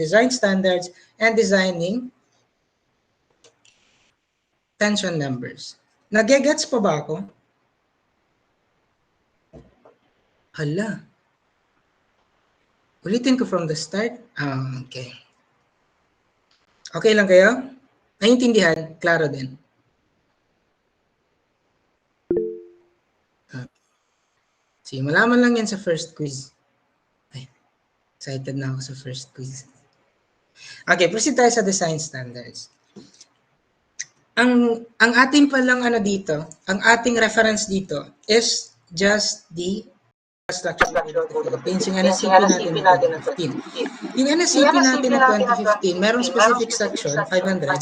design standards, and designing tension members. Nagegets pa ba ako? Hala. Ulitin ko from the start? Okay. Okay lang kayo? Naiintindihan? Klaro din. Sige, malaman lang yan sa first quiz. Ay, excited na ako sa first quiz. Okay, proceed tayo sa design standards. Ang ating palang dito, ang ating reference dito is just the Structure Code of the Philippines, yung NSCP natin ng 2015. Yung NSCP natin ng 2015, merong specific section, 500,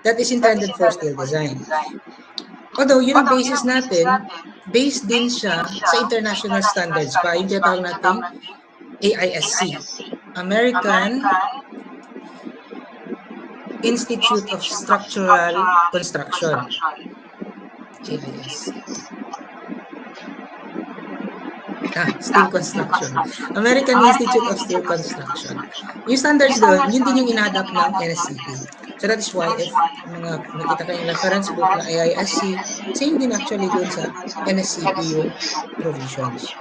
that is intended for steel design. Although, yun ang basis natin, based din siya sa international standards pa, yung tinatawag natin AISC, American Institute of Structural Construction. AISC. Steel Construction. American Institute of Steel Construction. Yung standards doon, yun din yung in-adapt ng NSCP. So that is why if nakita kayo yung reference book na AISC, same din actually doon sa NSCP yung provisions.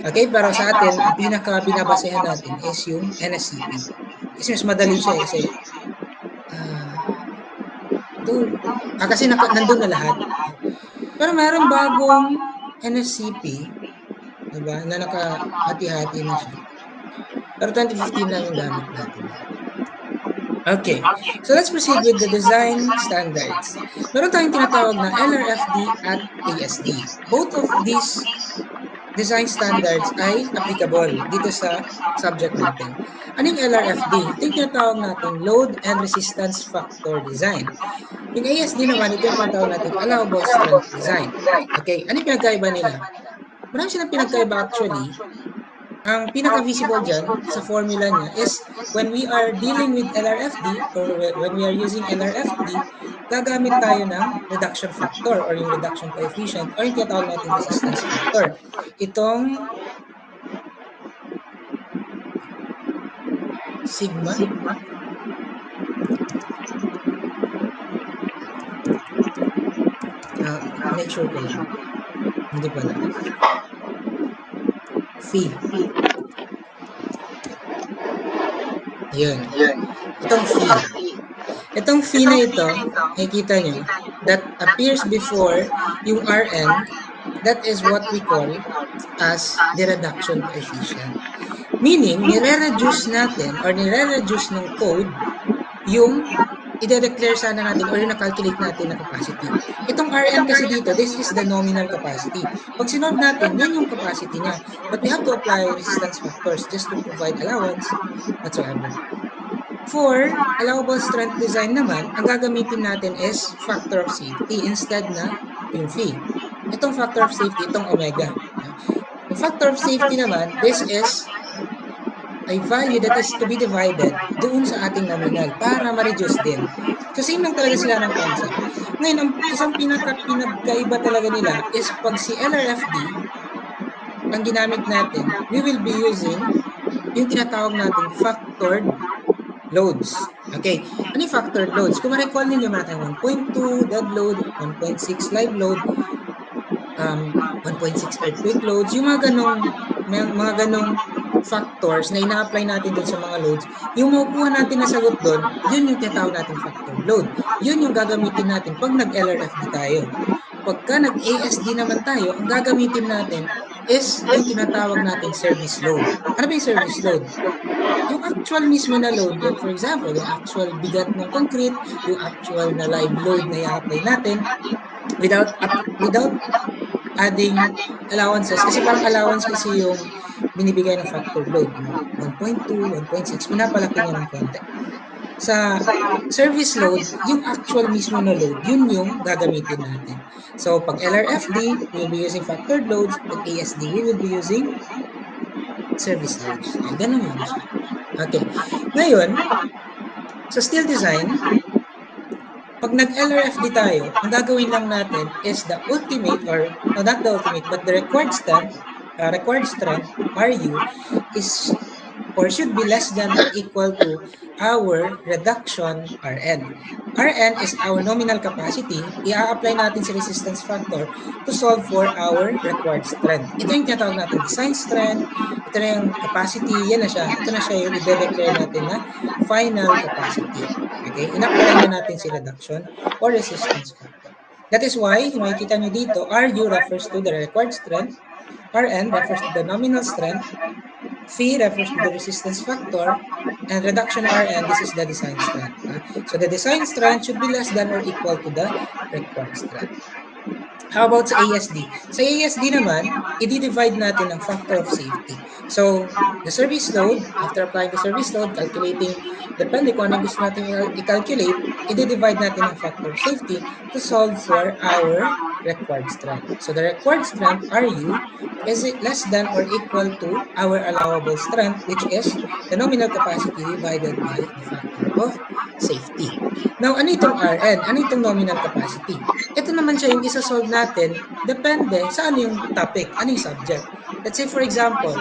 Okay, pero sa atin, ang pinaka-binabasehan natin is yung NSCP. Kasi mas madali siya kasi kasi nandun na lahat. Pero mayroong bagong NSCP, diba, na nakahati-hati na siya. Pero 2015 lang yung gamit natin. Okay, so let's proceed with the design standards. Meron tayong tinatawag na LRFD at ASD. Both of these design standards ay applicable dito sa subject natin. Ano yung LRFD? Ito yung tinatawag natin Load and Resistance Factor Design. Yung ASD naman, ito yung tinatawag natin Allowable Strength Design. Okay, ano yung pinagkaiba nila? Marami silang pinagkaiba actually. Ang pinaka-visible dyan sa formula niya is when we are dealing with LRFD or when we are using LRFD, gagamit tayo ng reduction factor or yung reduction coefficient or yung tinatawag natin resistance factor. Itong sigma make sure ko lang. Hindi pala. Phi. Yun. Itong phi. Itong phi na ito, nakikita nyo, that appears before yung Rn, that is what we call as the reduction coefficient. Meaning, nire-reduce natin or nire-reduce ng code yung i-declare sana natin or yung na-calculate natin na capacity. Itong Rn kasi dito, this is the nominal capacity. Pag sinod natin, yan yung capacity niya. But we have to apply resistance factors just to provide allowance whatsoever. For allowable strength design naman, ang gagamitin natin is factor of safety instead na yung phi. Itong factor of safety, itong omega. The factor of safety naman, this is a value that is to be divided doon sa ating nominal para ma-reduce din. So, same lang talaga sila ng concept. Ngayon, ang isang pinagkaiba talaga nila is pag si LRFD, ang ginamit natin, we will be using yung tinatawag natin factored loads. Okay, ano yung factored loads? Kung ma-recall ninyo natin 1.2 dead load, 1.6 live load, 1.6 earthquake loads, yung mga ganong factors na ina-apply natin dun sa mga loads, yung makukuha natin na sagot dun, yun yung tinatawag natin factored load. Yun yung gagamitin natin pag nag-LRFD tayo. Pagka nag-ASD naman tayo, ang gagamitin natin is yung tinatawag natin service load. Ano ba yung service load? Yung actual mismo na load, like for example, yung actual bigat ng concrete, yung actual na live load na i-apply natin without adding allowances. Kasi parang allowance kasi yung binibigay ng factor load. 1.2, 1.6, pinapalaki niya ng konti. Sa service load, yung actual mismo na load, yun yung gagamitin natin. So, pag LRFD, we'll be using factored loads. Pag ASD, we will be using service loads. Ganun yun siya. Okay. Ngayon, sa steel design, pag nag-LRFD tayo, ang gagawin lang natin is the ultimate, or no, not the ultimate, but the required strength, RU, is or should be less than or equal to our reduction Rn. Rn is our nominal capacity. I-apply natin si resistance factor to solve for our required strength. Ito yung tinatawag natin design strength. Ito na yung capacity. Yan na siya. Ito na siya yung i-declare natin na final capacity. Okay? In-apply na natin si reduction or resistance factor. That is why, makikita nyo dito, Ru refers to the required strength, Rn refers to the nominal strength, Phi refers to the resistance factor, and reduction Rn, this is the design strength. So the design strength should be less than or equal to the required strength. How about sa ASD? Sa ASD naman, i-divide natin ang factor of safety. So, the service load, after applying the service load, calculating, depende kung ano gusto natin i-calculate, i-divide natin ang factor of safety to solve for our required strength. So, the required strength, Ru, is less than or equal to our allowable strength, which is the nominal capacity divided by the factor of safety. Now, ano itong Rn? Ano itong nominal capacity? Ito naman siya yung isa-solve natin, depende sa ano yung topic, ano yung subject. Let's say for example,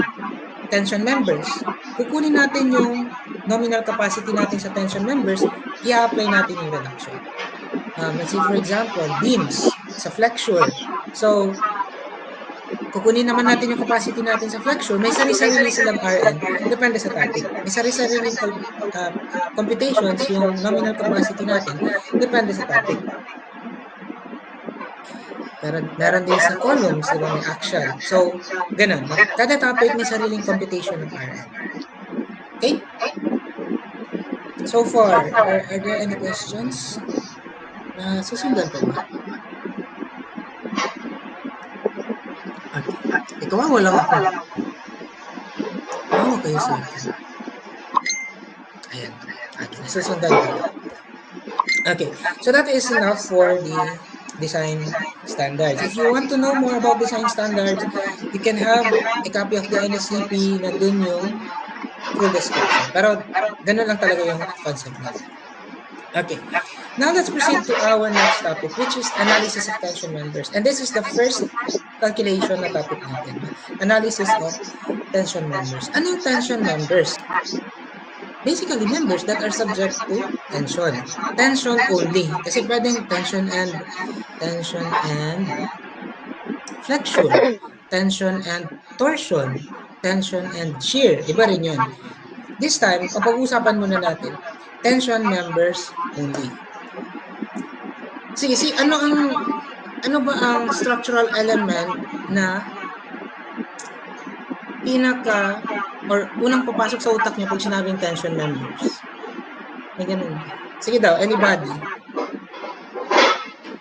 tension members. Kukunin natin yung nominal capacity natin sa tension members, i-apply natin yung reduction. Let's say for example, beams sa flexure. So, kukunin naman natin yung capacity natin sa flexure, may sari-sarili silang Rn, depende sa topic. May sari-sariling computations yung nominal capacity natin, depende sa topic. Pero meron din sa columns, di ba, may axial. So, ganun. Kada topic may sariling computation ng Rn. Okay? So far, are there any questions? Susundan pa ba? Okay. Ikaw wala ako. Mawa kayo sa akin. Ayan. Okay. Nasusundan pa. Okay. So that is enough for the design standards. If you want to know more about design standards, you can have a copy of the NSCP na dun yung full description. Pero ganun lang talaga yung concept natin. Okay. Now let's proceed to our next topic, which is analysis of tension members. And this is the first calculation na topic natin. Analysis of tension members. Ano yung tension members? Basically, members that are subject to tension. Tension only. Kasi pwedeng tension and flexion, tension and torsion, tension and shear. Iba rin yun. This time, kapag-usapan muna natin, tension members only. Sige, ano ba ang structural element na pinaka or unang papasok sa utak niya pag sinabing tension members? May ganun. Sige daw, anybody?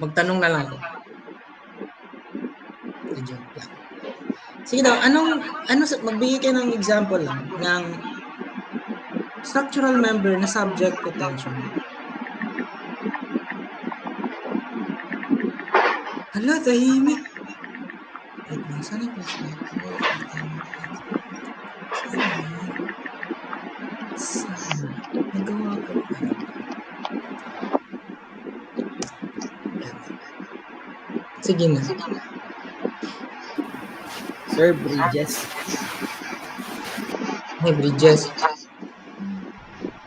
Magtanong na lang ako. Joke lang. Sige daw, magbigay kayo ng example lang ng structural member na subject to tension. Hala, tahimik. Wait lang, saan yung flashlight? Saan? Nagawa ko pa. Sige na. Sir, bridges. May bridges.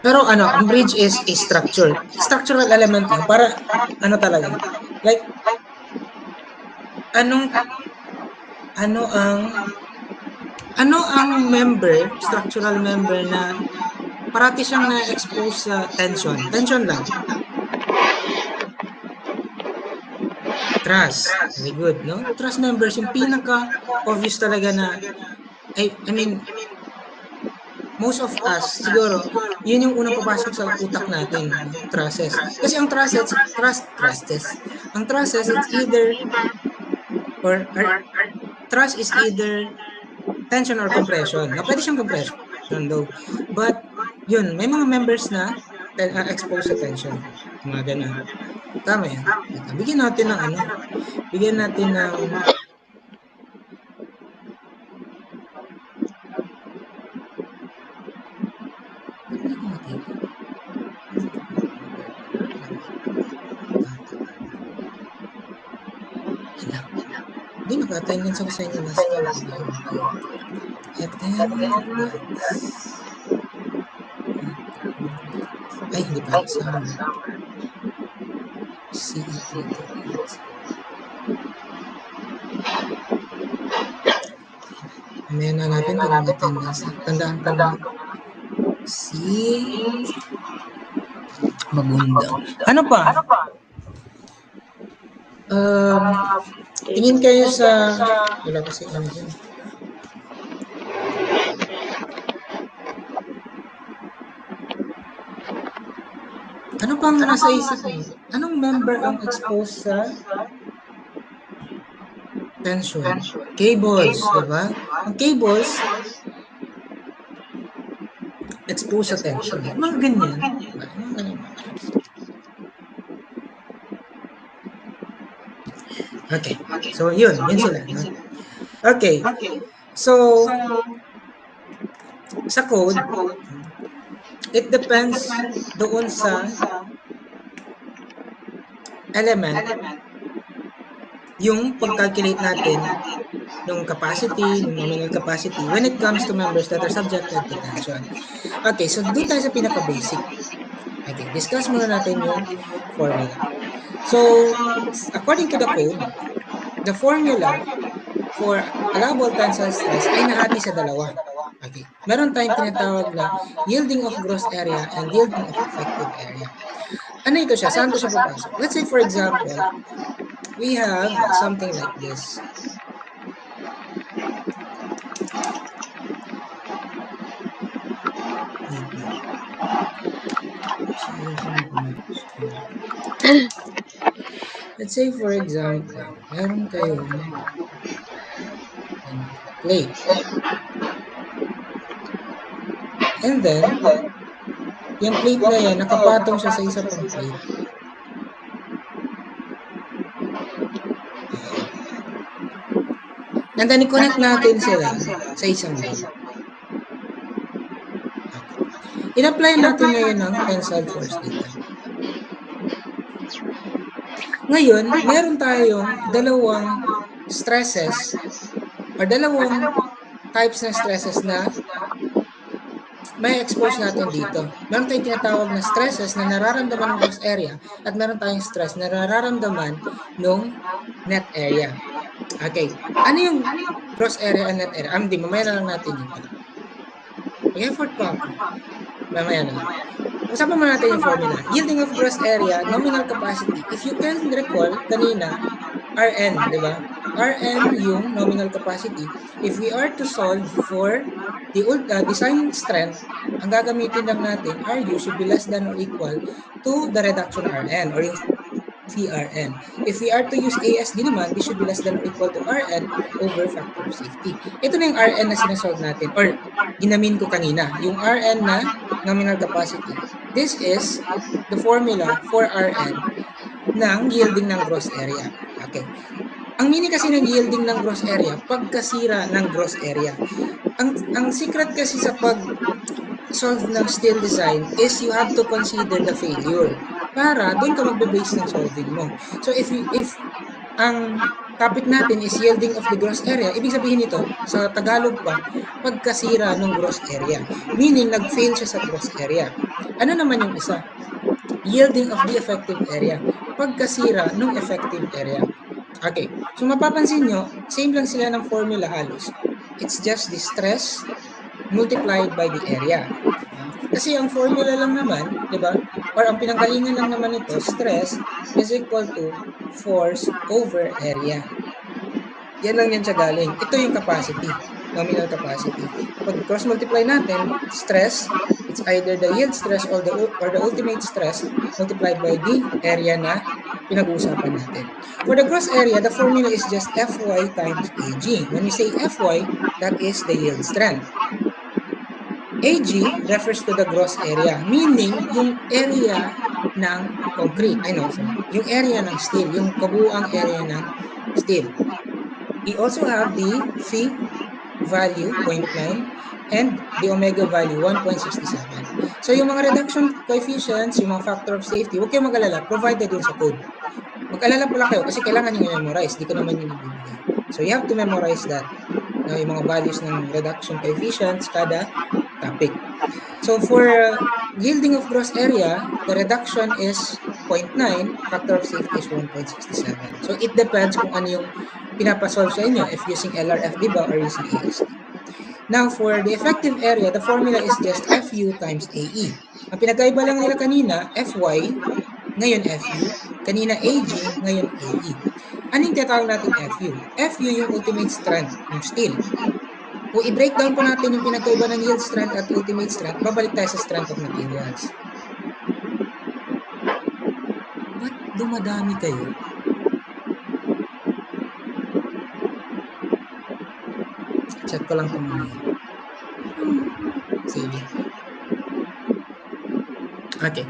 Pero ang bridge is a structure. Structural element yun. Para, talaga. Like, ano ang member, structural member na parati siyang na-expose sa tension. Tension lang. Truss. Very good, no? Truss members, yung pinaka-obvious talaga na, I mean, most of us, siguro, yun yung unang papasok sa utak natin, trusses. Kasi ang trusses, it's either, truss is either tension or compression. Na pwede siyang compression though. But, yun, may mga members na exposed sa tension. Mga ganun. Tama yan. Bigyan natin ng Hindi, naka-attendance ako sa inyo last time. Attendance. Ay, hindi pa. Summer. CE338. Mamaya na hanapin ko ng attendance. Tandaan ko na. Magunda. Ano pa? Tingin kayo sa... Wala kasi ano dyan. Ano pang nasa isip mo? Anong member ang exposed sa tension? Cables, diba? Ang cables, exposed sa tension. Mga ganyan. Diba? Mga ganyan. Okay. So, yun sila. No? Okay. So, sa code, it depends doon sa element yung pag-calculate natin ng capacity, ng nominal capacity when it comes to members that are subjected to tension. Okay, so doon tayo sa pinaka-basic. Okay, discuss muna natin yung formula. So, according to the code, the formula for allowable tensile stress ay nahati sa dalawa. Okay. Meron tayong tinatawag na yielding of gross area and yielding of effective area. Ano ito siya? Saan ito siya papasok? Let's say, for example, we have something like this. Let's say, for example, meron kayong plate. And then, yung plate na yan, nakapatong siya sa isa pang plate. And then, i-connect natin sila sa isang load. In-apply natin ngayon ng tensile force dito. Ngayon, meron tayong dalawang stresses or dalawang types ng stresses na may expose natin dito. Meron tayong tinatawag na stresses na nararamdaman ng gross area at meron tayong stress na nararamdaman ng net area. Okay. Ano yung gross area and net area? Hindi, mamaya na lang natin yun. Mag-effort pa ako. Mamaya na lang. Usapan mo natin yung formula. Yielding of gross area, nominal capacity. If you can recall, kanina, Rn, di ba? Rn yung nominal capacity. If we are to solve for the design strength, ang gagamitin lang natin, Ru should be less than or equal to the reduction Rn or yung VRN. If we are to use ASD naman, this should be less than or equal to Rn over factor of safety. Ito na yung Rn na sinasolve natin or ginamin ko kanina. Yung Rn na nominal capacity. This is the formula for Rn ng yielding ng gross area. Okay. Ang meaning kasi ng yielding ng gross area, pagkasira ng gross area. Ang secret kasi sa pag-solve ng steel design is you have to consider the failure para doon ka magbe-base ng solving mo. So if ang topic natin is yielding of the gross area, ibig sabihin nito, sa Tagalog pa, pagkasira ng gross area. Meaning, nag-fail siya sa gross area. Ano naman yung isa? Yielding of the effective area. Pagkasira ng effective area. Okay. So, mapapansin nyo, same lang sila ng formula halos. It's just the stress multiplied by the area. Kasi ang formula lang naman, di ba? Or ang pinanggalingan lang naman ito, stress is equal to force over area. Yan lang yan siya galing. Ito yung capacity, nominal capacity. Pag cross-multiply natin, stress, it's either the yield stress or the ultimate stress multiplied by the area na pinag-uusapan natin. For the gross area, the formula is just Fy times Ag. When we say Fy, that is the yield strength. Ag refers to the gross area, meaning yung area ng concrete. Yung area ng steel, yung kabuuang area ng steel. We also have the phi value, 0.9, and the omega value, 1.67. So yung mga reduction coefficients, yung mga factor of safety, huwag kayong mag-alala, provided yun sa code. Mag-alala pala kayo kasi kailangan nyo memorize, di ko naman yun ibibigay. So you have to memorize that. Yung mga values ng reduction coefficients, kada topic. So for yielding of gross area, the reduction is 0.9, factor of safety is 1.67. So it depends kung ano yung pinapasolve sa inyo, if using LRF, di ba, or using ASD. Now, for the effective area, the formula is just FU times AE. Ang pinagkaiba lang nila kanina, FY, ngayon FU, kanina AG, ngayon AE. Anong tinatawag natin FU? FU yung ultimate strength ng steel. Kung i-breakdown po natin yung pinagkaiba ng yield strength at ultimate strength, babalik tayo sa strength of materials. Ba't dumadami kayo? Check ko lang kung mamaya. Sige. Okay.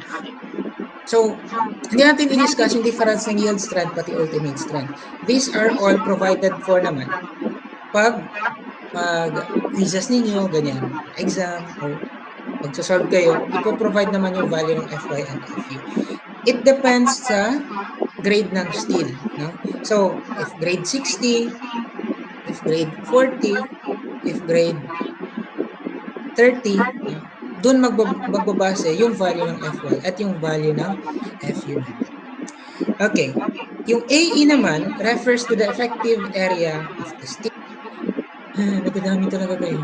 So, hindi natin i-discuss yung difference ng yield strength pati ultimate strength. These are all provided for naman pag quizzes ninyo, ganyan, exam, or pagsasolve kayo, ipoprovide naman yung value ng FY and FU. It depends sa grade ng steel. No? So, if grade 60, if grade 40, if grade 30, no? Doon magbabase yung value ng FY at yung value ng FU naman. Okay. Yung AE naman refers to the effective area of the steel. Nagdadami talaga kayo.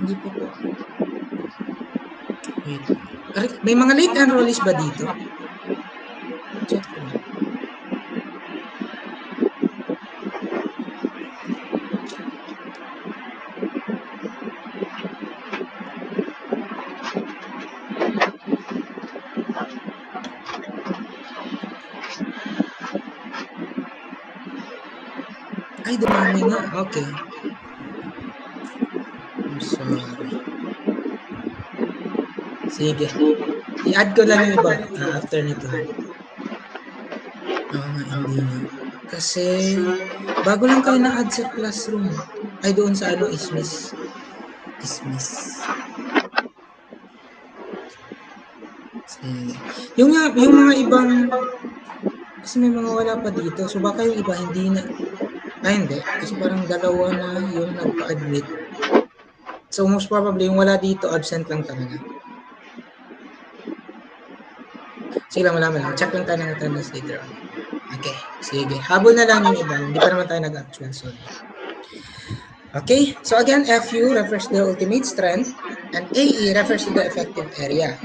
Hindi po po. Wait. May mga late enrollees ba dito? Check ko. Ay, dumami nga. Okay. I'm sorry. Sige. I-add ko lang yung iba after nito. Oo nga, hindi nga. Kasi, bago lang kayo na-add sa classroom. Ay, doon sa ano, Ismis. Sige. Yung mga ibang, kasi may mga wala pa dito. So, baka yung iba hindi na, hindi. Kasi parang dalawa na yung nagpa-admit. So, most probably, yung wala dito, absent lang talaga. Sige lang, malaman lang. Check lang tayo ng attendance later on. Okay, sige. Habol na lang yung iba. Hindi pa naman tayo nag-actual solve. Okay, so again, FU refers to the ultimate strength and AE refers to the effective area.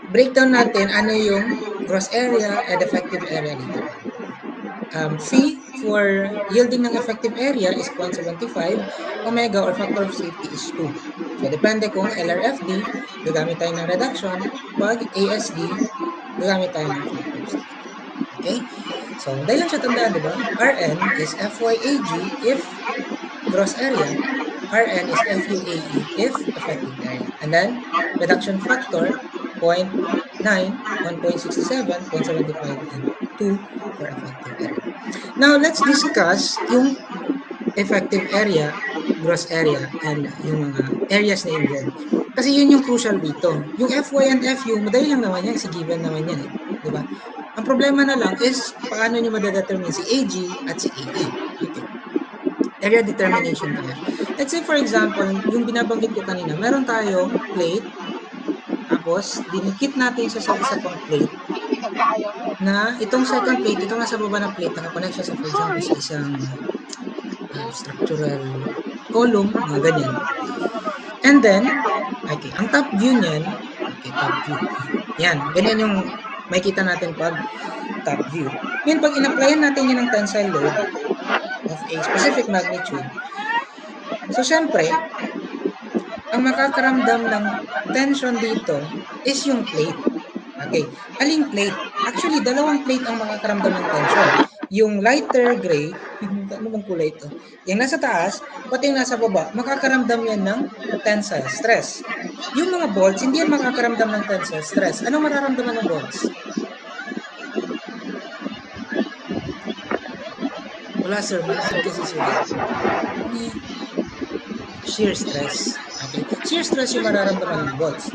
Breakdown natin ano yung gross area and effective area later on. Phi for yielding ng effective area is 0.75, omega or factor of safety is 2. So, depende kung LRFD, gagamit tayo ng reduction. Pag ASD, gagamit tayo ng factor of safety. Okay? So, dahil lang siya tandaan, di ba? Rn is FYAG if gross area. Rn is FUAE if effective area. And then, reduction factor, 0.9, 1.67, 0.75, and 2 for effective area. Now, let's discuss yung effective area, gross area, and yung mga areas na involved. Kasi yun yung crucial dito. Yung FY and FU, madali lang naman yan, si given naman yan. Di ba? Ang problema na lang is, paano nyo madadetermine si AG at si AE. Okay. Area determination tayo. Let's say, for example, yung binabanggit ko kanina, meron tayong plate, tapos, dinikit natin siya sa isa pang plate, na itong second plate, itong nasa baba na plate, nakakonect siya sa, for example, sa isang structural column, mga ganyan. And then, okay, ang top view niyan, okay, top view. Yan, ganyan yung makikita natin pag top view. Ngayon, pag in-applyan natin yan ng tensile load of a specific magnitude, so, syempre, ang makakaramdam ng tension dito is yung plate. Okay, aling plate? Actually, dalawang plate ang makakaramdam ng tension. Yung lighter gray, ano bang kulay ito? Yung nasa taas, pati yung nasa baba, makakaramdam yan ng tensile stress. Yung mga bolts, hindi yan makakaramdam ng tensile stress. Anong mararamdaman ng bolts? Wala sir, manhid kasi sila. Shear stress. Okay, shear stress yung mararamdaman ng bolts.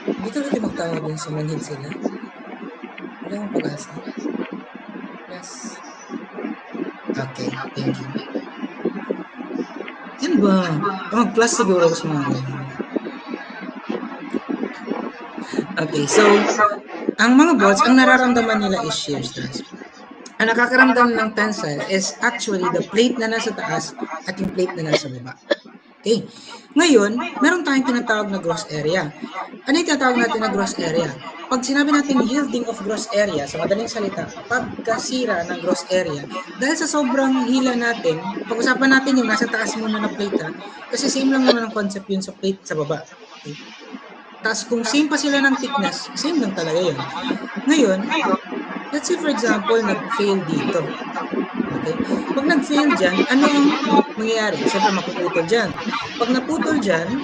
Hindi ka natin magtawag dun sa manhid sila. Wala akong pag-asa. Yes. Okay, thank you. Yan ba? Mag-plus siguro ako sa mga ganyan. Okay, so, ang mga bolts, ang nararamdaman nila is shear stress. Ang nakakaramdam ng tensile is actually the plate na nasa taas at yung plate na nasa baba. Okay. Ngayon, meron tayong tinatawag na gross area. Ano yung tinatawag natin na gross area? Pag sinabi natin yielding of gross area, sa madaling salita, pagkasira ng gross area, dahil sa sobrang hila natin, pag-usapan natin yung nasa taas muna na plate, kasi same lang naman ang concept yun sa plate sa baba. Okay. Tapos kung same pa sila ng thickness, same lang talaga yun. Ngayon, let's say for example, nag-fail dito. Okay? Pag nag-fail dyan, ano ang mangyayari? Siyempre mapuputol dyan. Pag naputol dyan,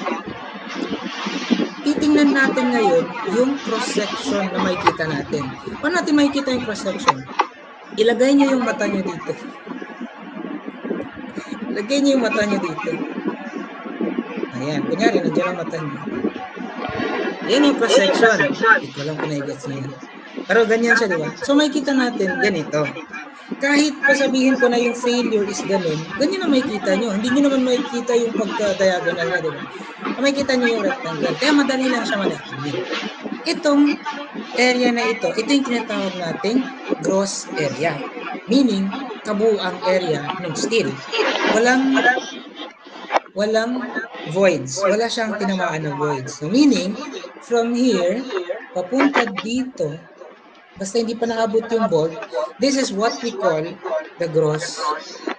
titingnan natin ngayon yung cross-section na makikita natin. Paano natin makikita yung cross-section? Ilagay niyo yung mata niyo dito. Ilagay niyo yung mata niyo dito. Ayan, kunyari, nandiyan ang mata niyo. Ayan yung cross-section. Hindi ko lang kung na-gets niyo. Pero ganyan siya, di ba? So makikita natin ganito. Kahit pasabihin ko na yung failure is ganun, ganyan na makikita nyo. Hindi nyo naman makikita yung pagka-diagonal na, di ba? Makikita nyo yung rectangle. Kaya madali lang siya ma-estimate. Itong area na ito yung tinatawag nating gross area. Meaning, kabuuang area ng steel. Walang voids. Wala siyang tinamaan na voids. So, meaning, from here, papunta dito, basta hindi pa naabot yung bolt, this is what we call the gross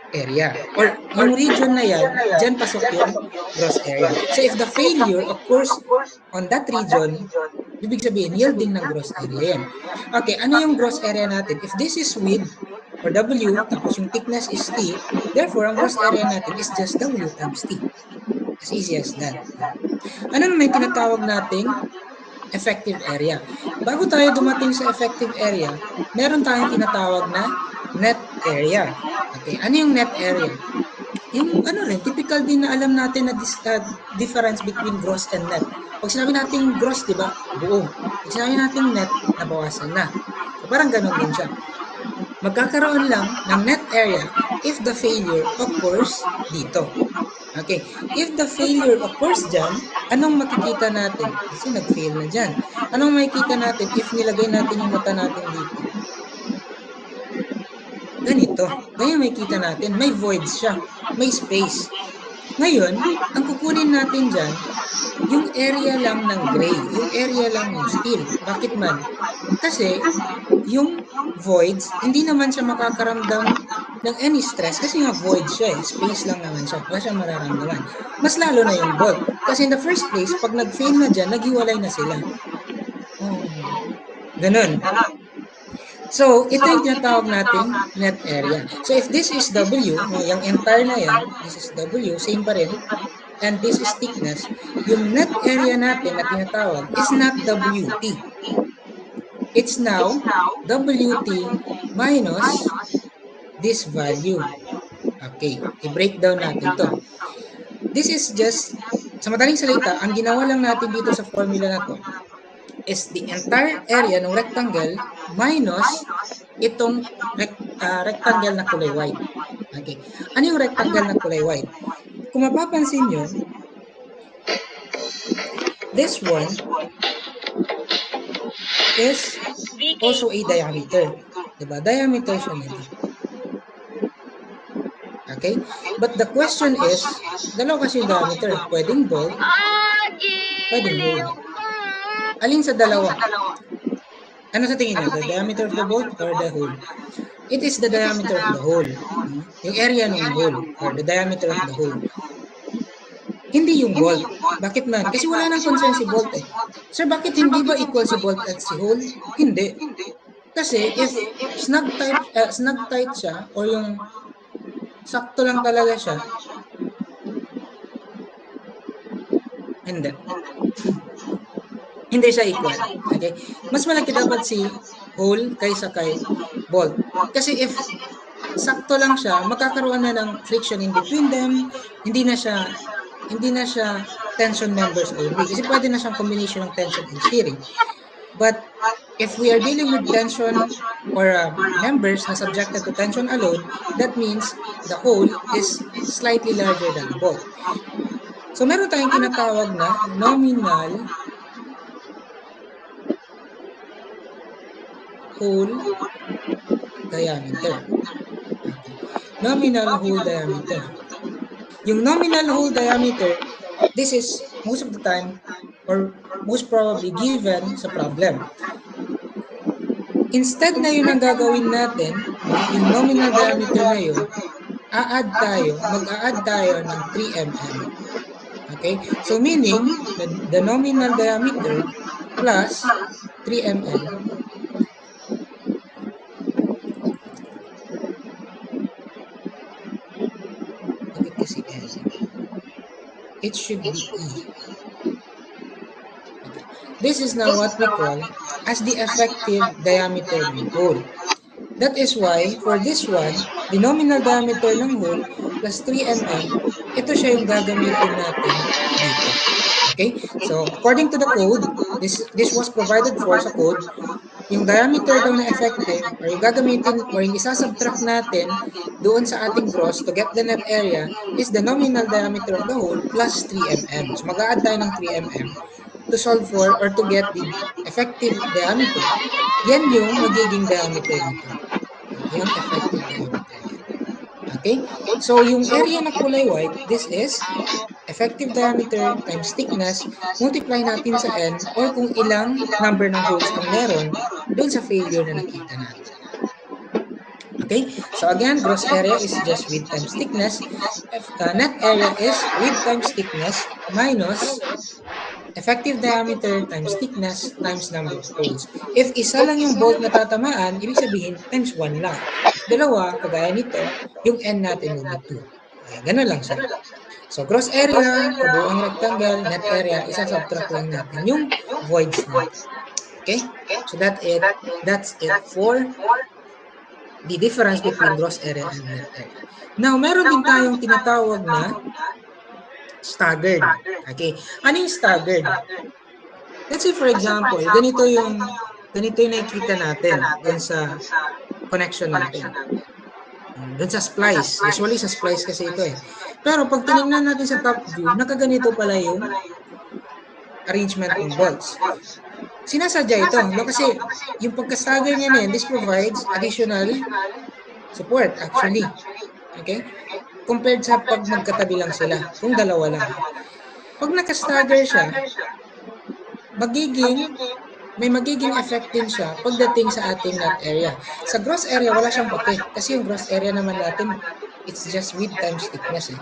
area. Or yung region na yan, dyan pasok yung gross area. So if the failure occurs on that region, ibig sabihin, yielding ng gross area yan. Okay, ano yung gross area natin? If this is width, or W, tapos yung thickness is T, therefore, ang gross area natin is just W times T. As easy as that. Ano naman yung tinatawag nating effective area? Bago tayo dumating sa effective area, meron tayong tinatawag na net area. Okay, ano yung net area? Yung typical din na alam natin na difference between gross and net. Pag sinabi natin gross, di ba? Buo. Pag sinabi natin net, nabawasan na. So, parang ganun din siya. Magkakaroon lang ng net area if the failure occurs dito. Okay, if the failure occurs dyan, anong makikita natin? Kasi nag-fail na dyan. Anong makikita natin if nilagay natin yung mata natin dito? Ganito. Ganyan makikita natin. May voids siya. May space. Ngayon, ang kukunin natin dyan, yung area lang ng gray. Yung area lang ng steel. Bakit man? Kasi, yung voids, hindi naman siya makakaramdam ng any stress kasi nga void siya eh. Space lang naman siya. Wala siya mararamdaman. Mas lalo na yung bolt. Kasi in the first place, pag nag-fail na dyan, naghiwalay na sila. Oh, ganun. So, ito yung tinatawag nating net area. So, if this is W, yung entire na yan, this is W, same pa rin, and this is thickness, yung net area natin na tinatawag is not WT. It's now WT minus this value. Okay, i-break down natin to. This is just, sa madaling salita, ang ginawa lang natin dito sa formula na to is the entire area ng rectangle minus itong rectangle na kulay white. Okay. Ano yung rectangle na kulay white? Kung mapapansin nyo, this one is also a diameter. Diba? Diameter siya nito. Okay? But the question is, dalawa kasi yung diameter. Pwedeng bolt, pwedeng hole. Alin sa dalawa? Ano sa tingin niyo? The diameter of the bolt or the hole? It is the diameter of the hole. Yung area ng hole or the diameter of the hole. Hindi yung bolt. Bakit man? Kasi wala nang concern si bolt eh. Sir, bakit hindi ba equal si bolt at si hole? Hindi. Kasi if snug tight siya or yung sakto lang talaga siya, hindi. Hindi siya equal. Okay? Mas malaki dapat si hole kaysa kay bolt. Kasi if sakto lang siya, magkakaroon na ng friction in between them, hindi na siya tension members only. Kasi pwede na siyang combination ng tension and shearing. But If we are dealing with tension or members na subjected to tension alone, that means the whole is slightly larger than the bulk. So meron tayong tinatawag na nominal hole diameter. Okay. Nominal hole diameter. Yung nominal hole diameter, this is most of the time or most probably given sa problem. Instead na yun ang gagawin natin, no, yung nominal diameter na yun, mag-a-add tayo ng 3 mm. Okay? So meaning, the nominal diameter plus 3 mm bakit kasi L? It should be E. Okay. This is now what we call as the effective diameter ng hole. That is why, for this one, the nominal diameter ng hole plus 3 mm, ito siya yung gagamitin natin dito. Okay? So, according to the code, this was provided for sa code, yung diameter daw na effective, or yung gagamitin, or yung isasubtract natin doon sa ating gross to get the net area is the nominal diameter of the hole plus 3 mm. So, mag-a-add tayo ng 3 mm to solve for or to get the effective diameter. Yan yung magiging diameter nito. Yung effective diameter yan. Okay? So, yung area na kulay white, this is effective diameter times thickness, multiply natin sa n or kung ilang number ng holes ang meron doon sa failure na nakita natin. Okay? So, again, gross area is just width times thickness. Net area is width times thickness minus effective diameter times thickness times number of holes. If isa lang yung bolt na tatamaan, ibig sabihin times 1 lang. If dalawa, kagaya nito, yung n natin will be 2. Okay, ganun lang siya. So, gross area, kabuuang rectangle, net area, isa-subtract lang natin yung voids natin. Okay? So, that's it for the difference between gross area and net area. Now, meron din tayong tinatawag na staggered. Okay. Ano yung staggered? Let's say for example, ganito yung nakikita natin doon sa connection natin. Doon sa splice. Usually sa splice kasi ito eh. Pero pag tinignan natin sa top view, nakaganito pala yung arrangement ng bolts. Sinasadya ito, no? Kasi yung pagka-stagger niya na yan, this provides additional support actually. Okay? Compared sa pag magkatabi lang sila, kung dalawa lang. Pag naka-stagger siya, may magiging effect din siya pagdating sa ating net area. Sa gross area, wala siyang pake. Kasi yung gross area naman natin, it's just width times thickness. Eh.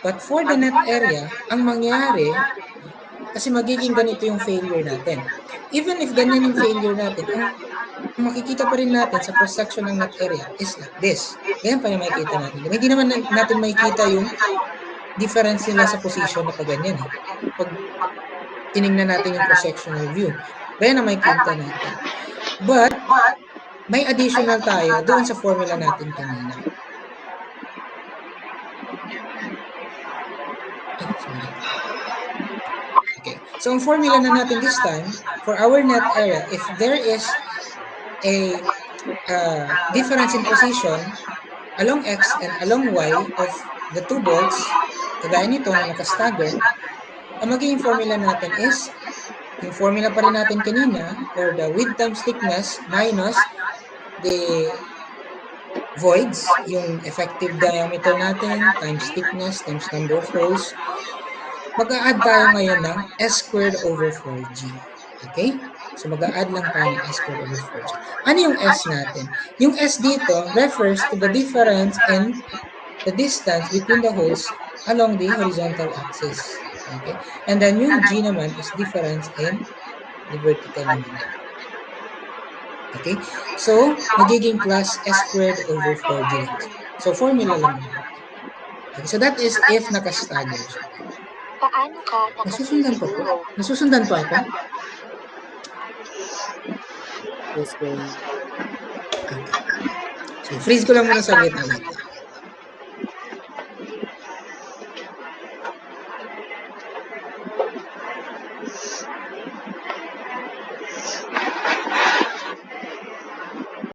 But for the net area, ang mangyari, kasi magiging ganito yung failure natin. Even if ganyan yung failure natin, ang makikita pa rin natin sa cross-section ng net area is like this. Ganyan pa rin makikita natin. Hindi naman natin makikita yung difference nila sa position na pag ganyan. Eh. Pag tinignan natin yung cross-sectional view. Ganyan na makikita natin. But, may additional tayo doon sa formula natin kanina. Okay. So, ang formula na natin this time, for our net area, if there is a difference in position along X and along Y of the two bolts, kagaya nito na naka-stagger, ang magiging formula natin is yung formula pa rin natin kanina, or the width times thickness minus the voids, yung effective diameter natin times thickness times number of holes. Mag-a-add tayo ngayon ng S squared over 4G. Okay? So, mag-a-add lang tayo ng S squared over 4G. Ano yung S natin? Yung S dito refers to the difference in the distance between the holes along the horizontal axis. Okay? And then yung G naman is difference in the vertical naman. Okay? So, magiging plus S squared over 4G lang. So, formula lang. Okay? So, that is if naka-stagger siya. Paano ka Nasusundan pa po? Nasusundan pa ako? Yes, sir. Okay. So, freeze ko lang muna sa ulit.